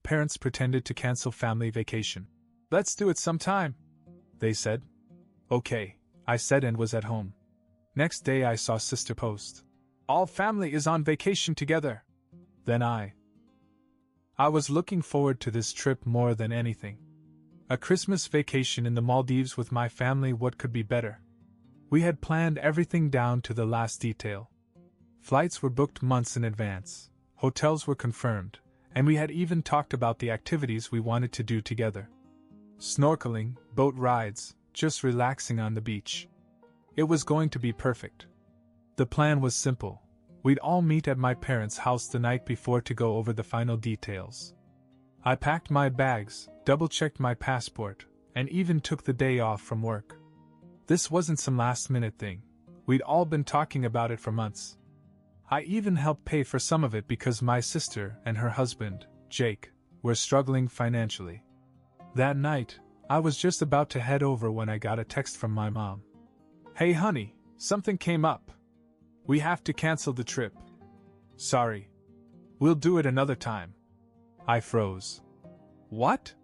parents pretended to cancel family vacation. "Let's do it sometime," they said. "Okay," I said and was at home. Next day I saw sister post, "All family is on vacation together." Then I was looking forward to this trip more than anything. A Christmas vacation in the Maldives with my family, what could be better? We had planned everything down to the last detail. Flights were booked months in advance, hotels were confirmed, and we had even talked about the activities we wanted to do together. Snorkeling, boat rides, just relaxing on the beach. It was going to be perfect. The plan was simple. We'd all meet at my parents' house the night before to go over the final details. I packed my bags, double-checked my passport, and even took the day off from work. This wasn't some last-minute thing. We'd all been talking about it for months. I even helped pay for some of it because my sister and her husband, Jake, were struggling financially. That night, I was just about to head over when I got a text from my mom. "Hey honey, something came up. We have to cancel the trip. Sorry. We'll do it another time." I froze. What?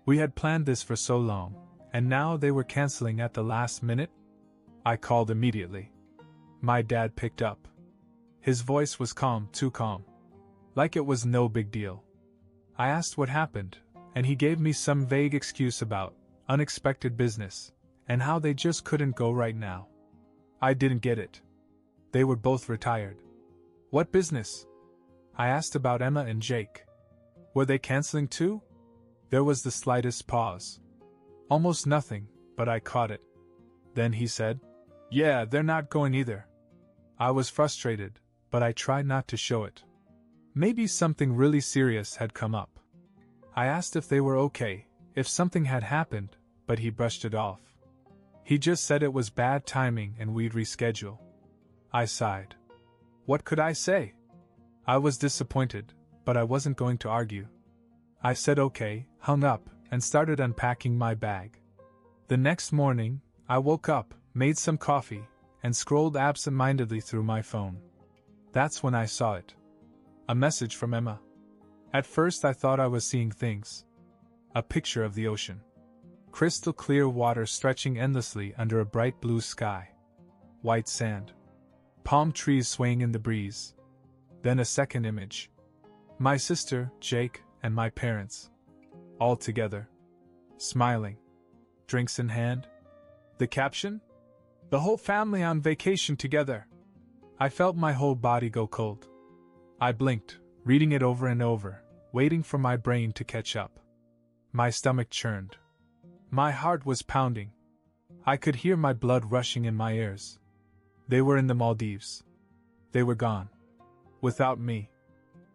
We had planned this for so long, and now they were canceling at the last minute? I called immediately. My dad picked up. His voice was calm, too calm. Like it was no big deal. I asked what happened, and he gave me some vague excuse about unexpected business, and how they just couldn't go right now. I didn't get it. They were both retired. What business? I asked about Emma and Jake. Were they canceling too? There was the slightest pause. Almost nothing, but I caught it. Then he said, "Yeah, they're not going either." I was frustrated, but I tried not to show it. Maybe something really serious had come up. I asked if they were okay, if something had happened, but he brushed it off. He just said it was bad timing and we'd reschedule. I sighed. What could I say? I was disappointed, but I wasn't going to argue. I said okay, hung up, and started unpacking my bag. The next morning, I woke up, made some coffee, and scrolled absent-mindedly through my phone. That's when I saw it. A message from Emma. At first I thought I was seeing things. A picture of the ocean. Crystal clear water stretching endlessly under a bright blue sky. White sand. Palm trees swaying in the breeze. Then a second image. My sister, Jake, and my parents. All together. Smiling. Drinks in hand. The caption? "The whole family on vacation together." I felt my whole body go cold. I blinked, reading it over and over, waiting for my brain to catch up. My stomach churned. My heart was pounding. I could hear my blood rushing in my ears. They were in the Maldives. They were gone. Without me.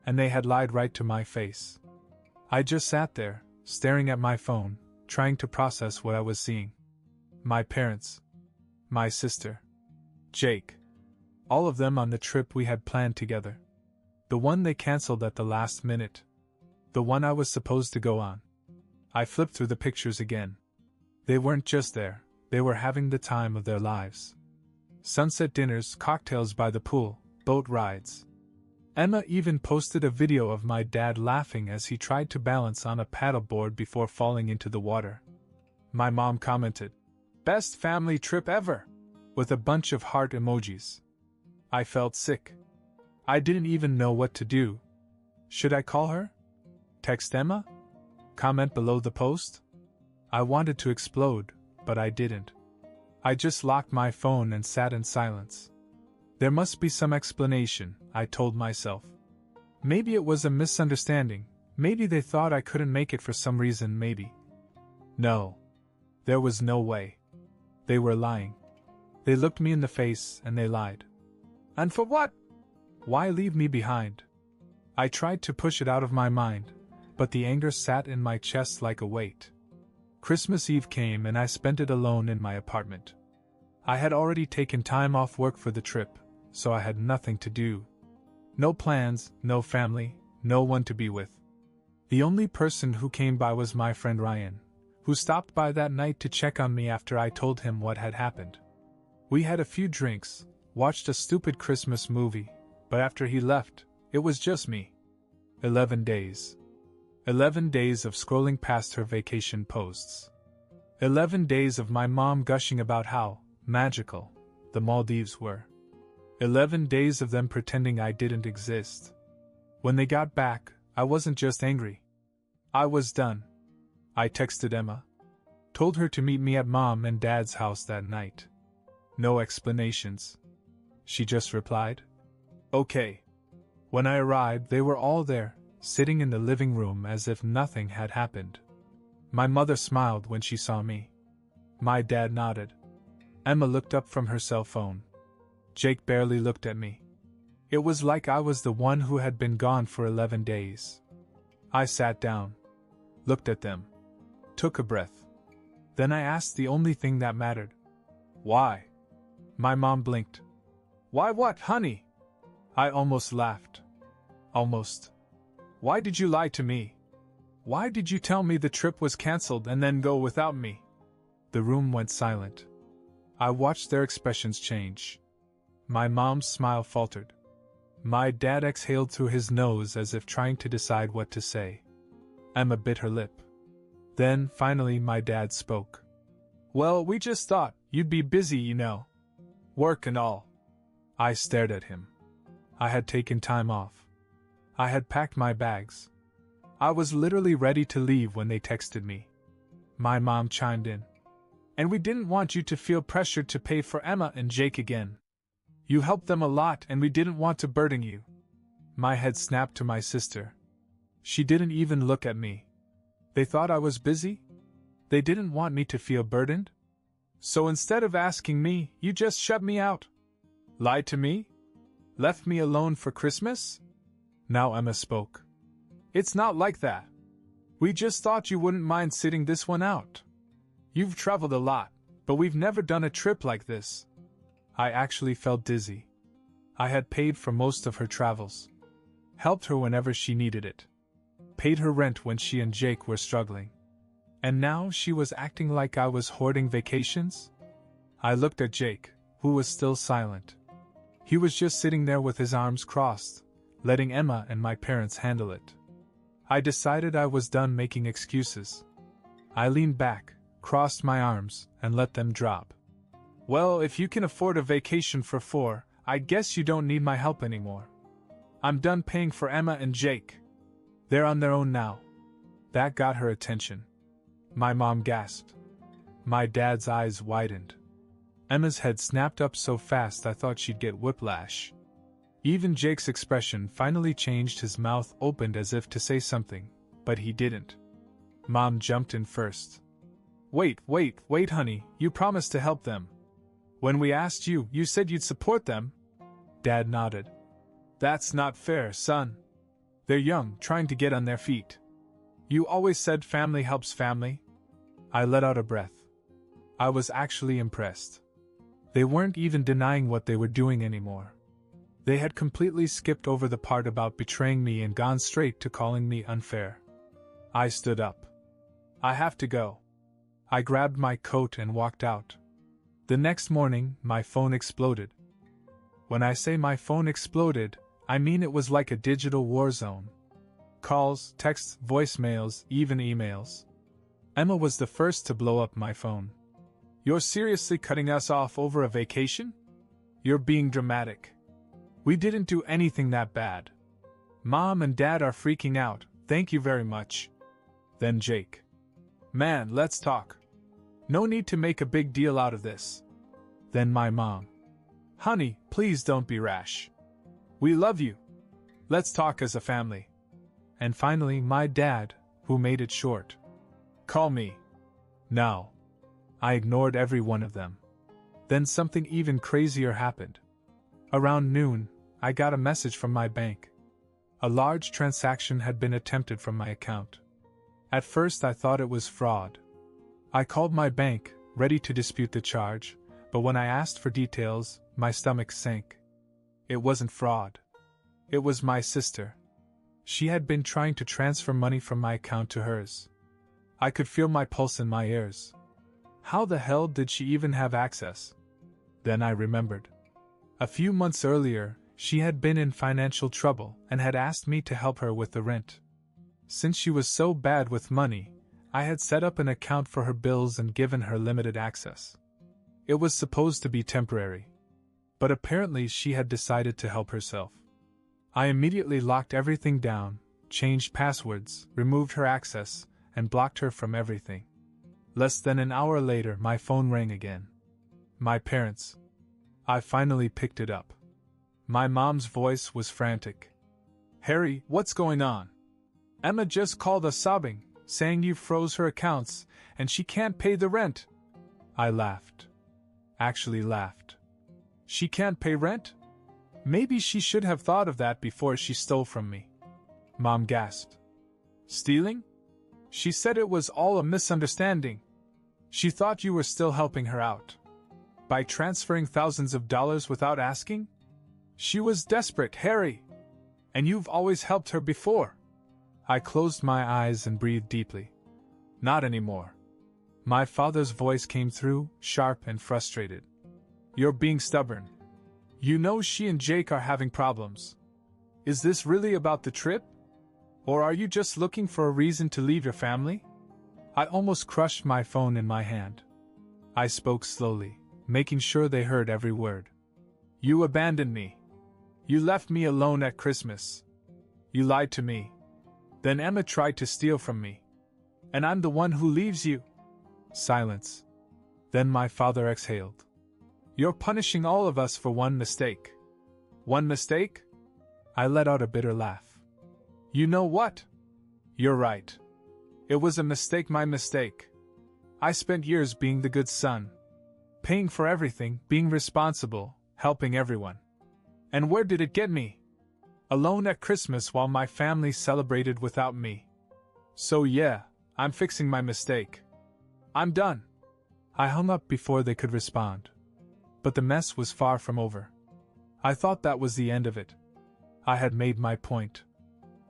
And they had lied right to my face. I just sat there, staring at my phone, trying to process what I was seeing. My parents. My sister. Jake. All of them on the trip we had planned together. The one they canceled at the last minute. The one I was supposed to go on. I flipped through the pictures again. They weren't just there, they were having the time of their lives. Sunset dinners, cocktails by the pool, boat rides. Emma even posted a video of my dad laughing as he tried to balance on a paddleboard before falling into the water. My mom commented, "Best family trip ever!" with a bunch of heart emojis. I felt sick. I didn't even know what to do. Should I call her? Text Emma? Comment below the post? I wanted to explode, but I didn't. I just locked my phone and sat in silence. There must be some explanation, I told myself. Maybe it was a misunderstanding, maybe they thought I couldn't make it for some reason, maybe. No. There was no way. They were lying. They looked me in the face and they lied. And for what? Why leave me behind? I tried to push it out of my mind, but the anger sat in my chest like a weight. Christmas Eve came and I spent it alone in my apartment. I had already taken time off work for the trip, so I had nothing to do. No plans, no family, no one to be with. The only person who came by was my friend Ryan, who stopped by that night to check on me after I told him what had happened. We had a few drinks, watched a stupid Christmas movie, but after he left, it was just me. 11 days. 11 days of scrolling past her vacation posts. 11 days of my mom gushing about how magical the Maldives were. 11 days of them pretending I didn't exist. When they got back, I wasn't just angry. I was done. I texted Emma. Told her to meet me at Mom and Dad's house that night. No explanations. She just replied, "Okay." When I arrived, they were all there, sitting in the living room as if nothing had happened. My mother smiled when she saw me. My dad nodded. Emma looked up from her cell phone. Jake barely looked at me. It was like I was the one who had been gone for 11 days. I sat down, looked at them, took a breath. Then I asked the only thing that mattered. Why? My mom blinked. Why what, honey? I almost laughed. Almost. Why did you lie to me? Why did you tell me the trip was cancelled and then go without me? The room went silent. I watched their expressions change. My mom's smile faltered. My dad exhaled through his nose as if trying to decide what to say. Emma bit her lip. Then, finally, my dad spoke. Well, we just thought you'd be busy, you know. Work and all. I stared at him. I had taken time off. I had packed my bags. I was literally ready to leave when they texted me. My mom chimed in. And we didn't want you to feel pressured to pay for Emma and Jake again. You helped them a lot and we didn't want to burden you. My head snapped to my sister. She didn't even look at me. They thought I was busy? They didn't want me to feel burdened? So instead of asking me, you just shut me out? Lied to me? Left me alone for Christmas? Now Emma spoke. It's not like that. We just thought you wouldn't mind sitting this one out. You've traveled a lot, but we've never done a trip like this. I actually felt dizzy. I had paid for most of her travels. Helped her whenever she needed it. Paid her rent when she and Jake were struggling. And now she was acting like I was hoarding vacations? I looked at Jake, who was still silent. He was just sitting there with his arms crossed, letting Emma and my parents handle it. I decided I was done making excuses. I leaned back, crossed my arms, and let them drop. Well, if you can afford a vacation for 4, I guess you don't need my help anymore. I'm done paying for Emma and Jake. They're on their own now. That got her attention. My mom gasped. My dad's eyes widened. Emma's head snapped up so fast I thought she'd get whiplash. Even Jake's expression finally changed. His mouth opened as if to say something, but he didn't. Mom jumped in first. Wait, honey, you promised to help them. When we asked you, you said you'd support them. Dad nodded. That's not fair, son. They're young, trying to get on their feet. You always said family helps family. I let out a breath. I was actually impressed. They weren't even denying what they were doing anymore. They had completely skipped over the part about betraying me and gone straight to calling me unfair. I stood up. I have to go. I grabbed my coat and walked out. The next morning, my phone exploded. When I say my phone exploded, I mean it was like a digital war zone. Calls, texts, voicemails, even emails. Emma was the first to blow up my phone. You're seriously cutting us off over a vacation? You're being dramatic. We didn't do anything that bad. Mom and Dad are freaking out, thank you very much. Then Jake. Man, let's talk. No need to make a big deal out of this. Then my mom. Honey, please don't be rash. We love you. Let's talk as a family. And finally my dad, who made it short. Call me. Now. I ignored every one of them. Then something even crazier happened. Around noon, I got a message from my bank. A large transaction had been attempted from my account. At first I thought it was fraud. I called my bank, ready to dispute the charge, but when I asked for details, my stomach sank. It wasn't fraud. It was my sister. She had been trying to transfer money from my account to hers. I could feel my pulse in my ears. How the hell did she even have access? Then I remembered. A few months earlier, she had been in financial trouble and had asked me to help her with the rent. Since she was so bad with money, I had set up an account for her bills and given her limited access. It was supposed to be temporary. But apparently she had decided to help herself. I immediately locked everything down, changed passwords, removed her access, and blocked her from everything. Less than an hour later, my phone rang again. My parents. I finally picked it up. My mom's voice was frantic. "Harry, what's going on? Emma just called us sobbing, saying you froze her accounts, and she can't pay the rent." I laughed. Actually laughed. She can't pay rent? Maybe she should have thought of that before she stole from me. Mom gasped. Stealing? She said it was all a misunderstanding. She thought you were still helping her out. By transferring thousands of dollars without asking? She was desperate, Harry. And you've always helped her before. I closed my eyes and breathed deeply. Not anymore. My father's voice came through, sharp and frustrated. You're being stubborn. You know she and Jake are having problems. Is this really about the trip? Or are you just looking for a reason to leave your family? I almost crushed my phone in my hand. I spoke slowly, making sure they heard every word. You abandoned me. You left me alone at Christmas. You lied to me. Then Emma tried to steal from me. And I'm the one who leaves you. Silence. Then my father exhaled. You're punishing all of us for one mistake. One mistake? I let out a bitter laugh. You know what? You're right. It was a mistake, my mistake. I spent years being the good son. Paying for everything, being responsible, helping everyone. And where did it get me? Alone at Christmas while my family celebrated without me. So yeah, I'm fixing my mistake. I'm done. I hung up before they could respond. But the mess was far from over. I thought that was the end of it. I had made my point.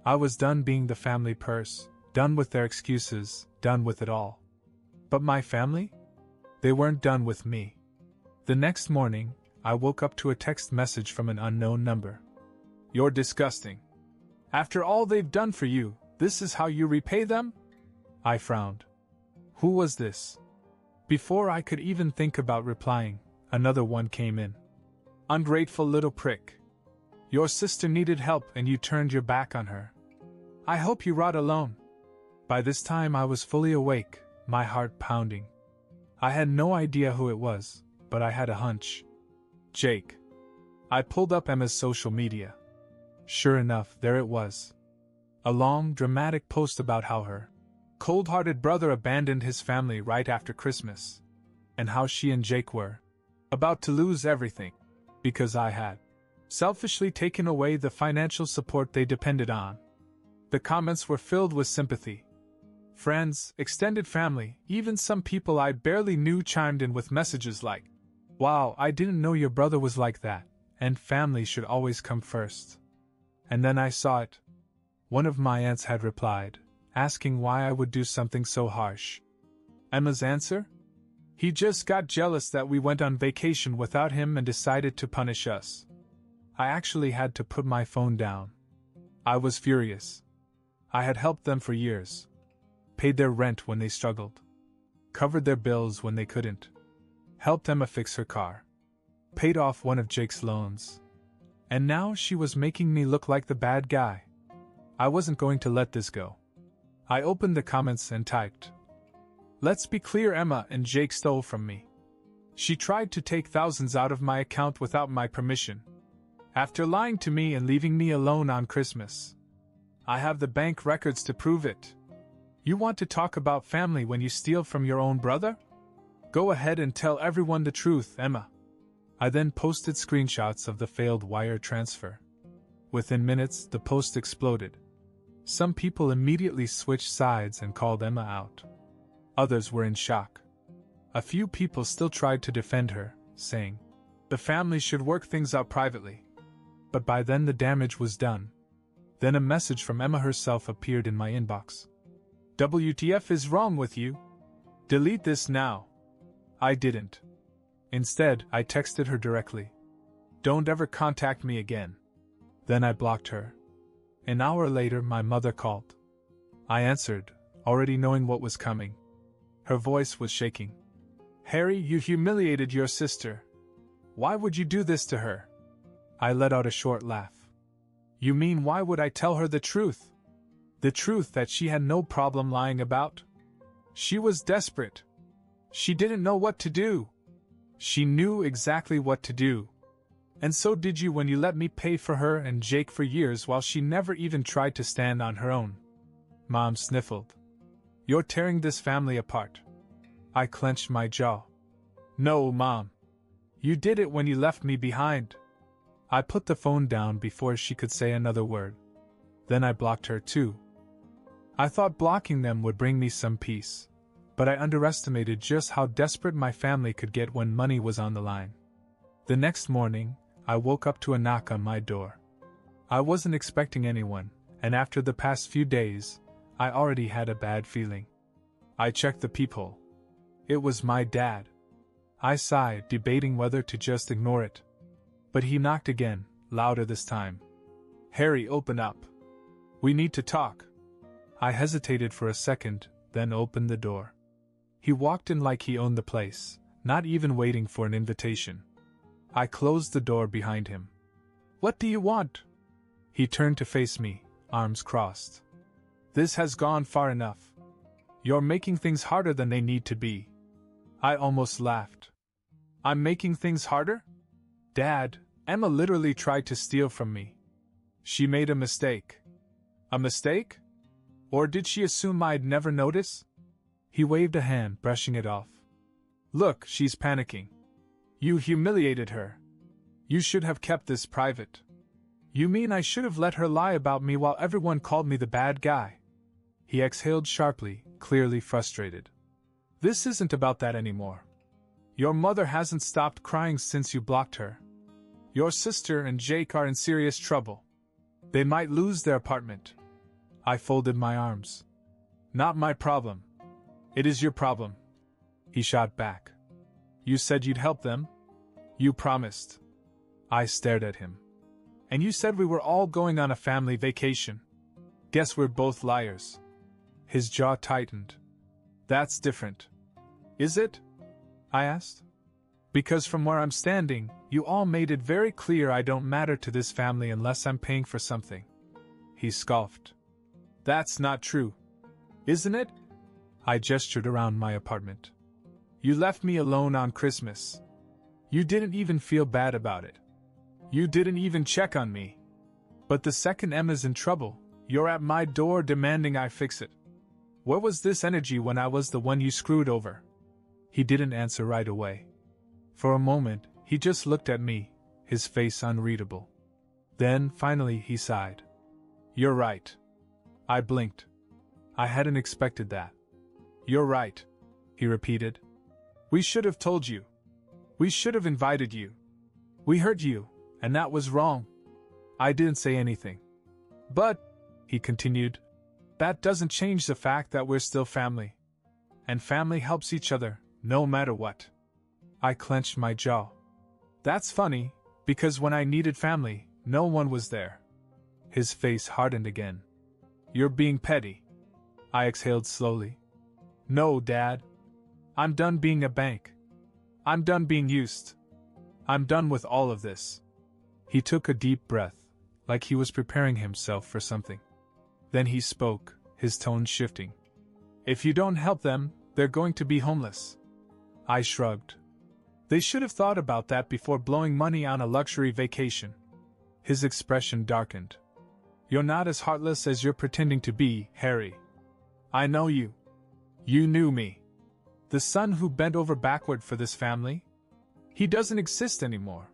I was done being the family purse, done with their excuses, done with it all. But my family? They weren't done with me. The next morning, I woke up to a text message from an unknown number. You're disgusting. After all they've done for you, this is how you repay them? I frowned. Who was this? Before I could even think about replying, another one came in. Ungrateful little prick. Your sister needed help and you turned your back on her. I hope you rot alone. By this time I was fully awake, my heart pounding. I had no idea who it was, but I had a hunch. Jake. I pulled up Emma's social media. Sure enough, there it was. A long, dramatic post about how her cold-hearted brother abandoned his family right after Christmas, and how she and Jake were about to lose everything, because I had selfishly taken away the financial support they depended on. The comments were filled with sympathy. Friends, extended family, even some people I barely knew chimed in with messages like, "Wow, I didn't know your brother was like that, and family should always come first." And then I saw it. One of my aunts had replied, asking why I would do something so harsh. Emma's answer? He just got jealous that we went on vacation without him and decided to punish us. I actually had to put my phone down. I was furious. I had helped them for years. Paid their rent when they struggled. Covered their bills when they couldn't. Helped Emma fix her car. Paid off one of Jake's loans. And now she was making me look like the bad guy. I wasn't going to let this go. I opened the comments and typed, "Let's be clear, Emma and Jake stole from me. She tried to take thousands out of my account without my permission. After lying to me and leaving me alone on Christmas. I have the bank records to prove it. You want to talk about family when you steal from your own brother? Go ahead and tell everyone the truth, Emma." I then posted screenshots of the failed wire transfer. Within minutes, the post exploded. Some people immediately switched sides and called Emma out. Others were in shock. A few people still tried to defend her, saying, "The family should work things out privately." But by then the damage was done. Then a message from Emma herself appeared in my inbox. "WTF is wrong with you? Delete this now." I didn't. Instead, I texted her directly. "Don't ever contact me again." Then I blocked her. An hour later, my mother called. I answered, already knowing what was coming. Her voice was shaking. Harry, you humiliated your sister. Why would you do this to her? I let out a short laugh. You mean why would I tell her the truth? The truth that she had no problem lying about? She was desperate. She didn't know what to do. She knew exactly what to do. And so did you when you let me pay for her and Jake for years while she never even tried to stand on her own. Mom sniffled. You're tearing this family apart. I clenched my jaw. No, Mom. You did it when you left me behind. I put the phone down before she could say another word. Then I blocked her too. I thought blocking them would bring me some peace, but I underestimated just how desperate my family could get when money was on the line. The next morning, I woke up to a knock on my door. I wasn't expecting anyone, and after the past few days, I already had a bad feeling. I checked the peephole. It was my dad. I sighed, debating whether to just ignore it. But he knocked again, louder this time. Harry, open up. We need to talk. I hesitated for a second, then opened the door. He walked in like he owned the place, not even waiting for an invitation. I closed the door behind him. What do you want? He turned to face me, arms crossed. This has gone far enough. You're making things harder than they need to be. I almost laughed. I'm making things harder? Dad, Emma literally tried to steal from me. She made a mistake. A mistake? Or did she assume I'd never notice? He waved a hand, brushing it off. Look, she's panicking. You humiliated her. You should have kept this private. You mean I should have let her lie about me while everyone called me the bad guy? He exhaled sharply, clearly frustrated. This isn't about that anymore. Your mother hasn't stopped crying since you blocked her. Your sister and Jake are in serious trouble. They might lose their apartment. I folded my arms. Not my problem. It is your problem. He shot back. You said you'd help them? You promised. I stared at him. And you said we were all going on a family vacation. Guess we're both liars. His jaw tightened. That's different. Is it? I asked. Because from where I'm standing, you all made it very clear I don't matter to this family unless I'm paying for something. He scoffed. That's not true. Isn't it? I gestured around my apartment. You left me alone on Christmas. You didn't even feel bad about it. You didn't even check on me. But the second Emma's in trouble, you're at my door demanding I fix it. Where was this energy when I was the one you screwed over? He didn't answer right away. For a moment, he just looked at me, his face unreadable. Then, finally, he sighed. You're right. I blinked. I hadn't expected that. You're right, he repeated. We should have told you. We should have invited you. We hurt you, and that was wrong. I didn't say anything. But, he continued, that doesn't change the fact that we're still family. And family helps each other, no matter what. I clenched my jaw. That's funny, because when I needed family, no one was there. His face hardened again. You're being petty. I exhaled slowly. No, Dad. I'm done being a bank. I'm done being used. I'm done with all of this. He took a deep breath, like he was preparing himself for something. Then he spoke, his tone shifting. If you don't help them, they're going to be homeless. I shrugged. They should have thought about that before blowing money on a luxury vacation. His expression darkened. You're not as heartless as you're pretending to be, Harry. I know you. You knew me. The son who bent over backward for this family? He doesn't exist anymore.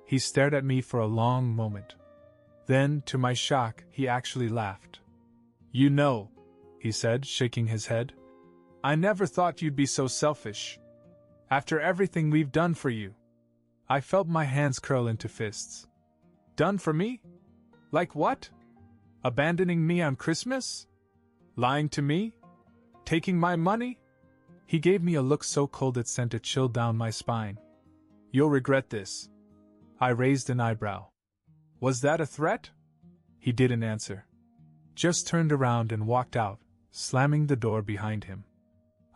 He stared at me for a long moment. Then, to my shock, he actually laughed. You know, he said, shaking his head. I never thought you'd be so selfish. After everything we've done for you. I felt my hands curl into fists. Done for me? Like what? Abandoning me on Christmas? Lying to me? Taking my money? He gave me a look so cold it sent a chill down my spine. You'll regret this. I raised an eyebrow. Was that a threat? He didn't answer. just turned around and walked out, slamming the door behind him.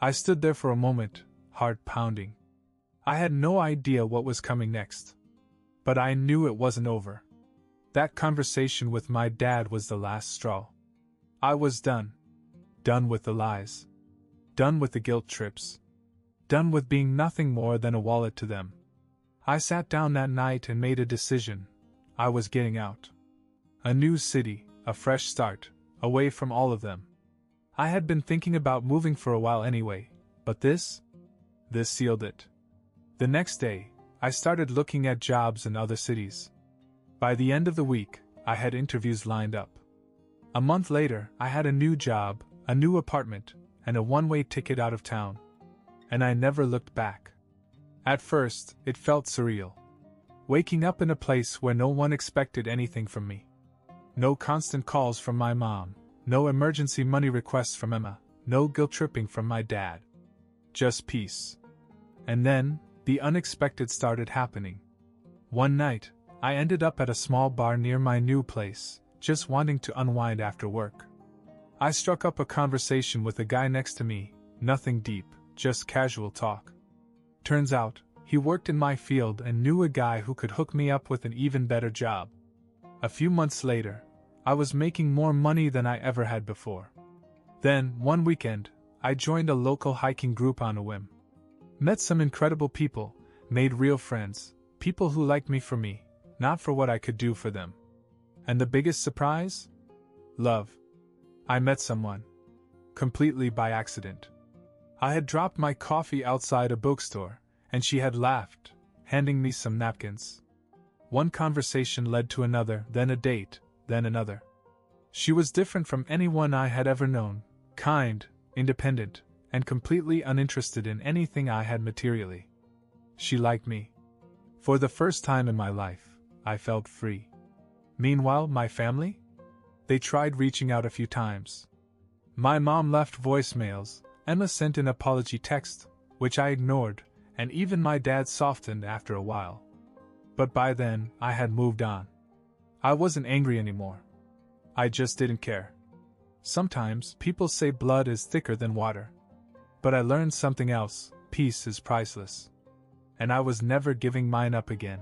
I stood there for a moment, heart pounding. I had no idea what was coming next. But I knew it wasn't over. That conversation with my dad was the last straw. I was done. Done with the lies. Done with the guilt trips. Done with being nothing more than a wallet to them. I sat down that night and made a decision. I was getting out. A new city, a fresh start, away from all of them. I had been thinking about moving for a while anyway, but this sealed it. The next day, I started looking at jobs in other cities. By the end of the week, I had interviews lined up. A month later, I had a new job, a new apartment, and a one-way ticket out of town. And I never looked back. At first, it felt surreal. Waking up in a place where no one expected anything from me. No constant calls from my mom, no emergency money requests from Emma, no guilt-tripping from my dad. Just peace. And then, the unexpected started happening. One night, I ended up at a small bar near my new place, just wanting to unwind after work. I struck up a conversation with the guy next to me, nothing deep, just casual talk. Turns out, he worked in my field and knew a guy who could hook me up with an even better job. A few months later, I was making more money than I ever had before. Then, one weekend, I joined a local hiking group on a whim. Met some incredible people, made real friends, people who liked me for me, not for what I could do for them. And the biggest surprise? Love. I met someone. Completely by accident. I had dropped my coffee outside a bookstore, and she had laughed, handing me some napkins. One conversation led to another, then a date, then another. She was different from anyone I had ever known, kind, independent, and completely uninterested in anything I had materially. She liked me. For the first time in my life, I felt free. Meanwhile, my family? They tried reaching out a few times. My mom left voicemails, Emma sent an apology text, which I ignored, and even my dad softened after a while. But by then, I had moved on. I wasn't angry anymore. I just didn't care. Sometimes, people say blood is thicker than water. But I learned something else: peace is priceless. And I was never giving mine up again.